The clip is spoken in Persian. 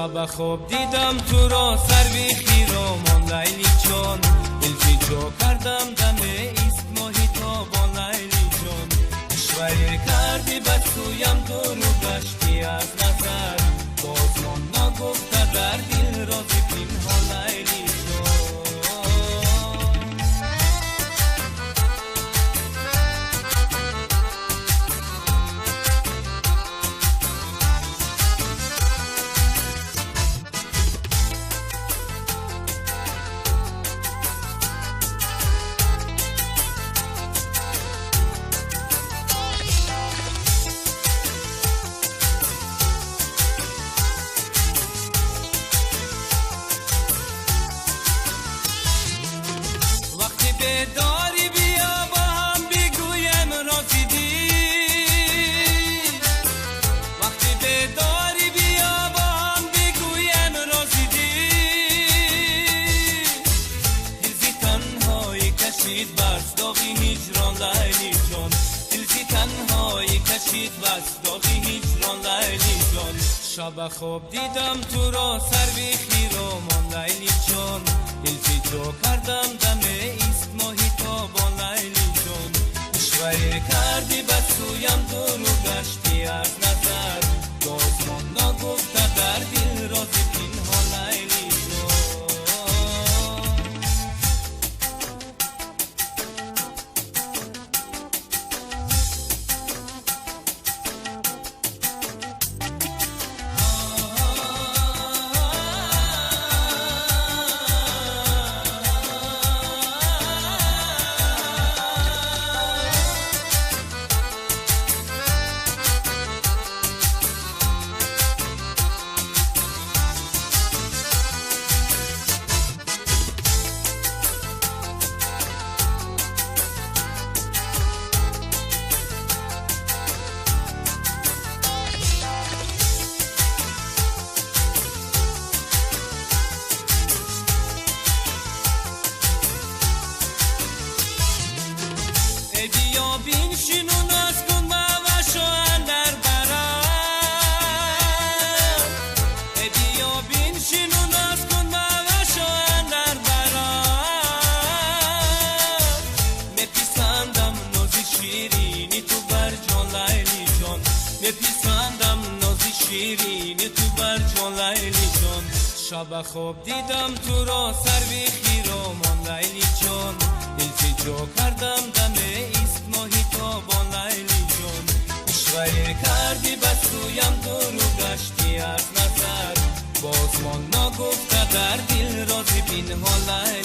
شب خواب دیدم تو را سر بی خیرامان لیلی جان، التجا کردم دم ایست ماهی تابان لیلی جان، اشوه کردی به سویم دور و گشتی از نظر، باز من نگفته در دل رازی پنهان لیلی جان. داری بیا با هم بگویم راسیدی، وقتی بداری بیا با هم بگویم راسیدی، دلزی تنهایی کشید بس داغی هجران لیلی جان، دلزی تنهایی کشید بس داغی هجران لیلی جان. شب خواب دیدم تو را سر بی خیرامان لیلی جان، التجا کردم دم ایست ماهی تابان لیلی جان، اشوه کردی به سویم دور و گشتی از نظر، باز من نگفته در دل رازی پنهان لیلی جان. بیا بین شنون از کن موشو اندر برم، بیا بین شنون از کن موشو اندر برم، میپسندم نازی شیرینی تو بر جان لیلی جان، میپسندم نازی شیرینی تو بر جان لیلی جان. شب خواب دیدم تو را سر بی خیرامان لیلی جان، التجا کردم دم ایست ماهی تابان لیلی جان، اشوه کردی به سویم دور و گشتی از نظر، باز من نگفته در دل رازی پنهان لیلی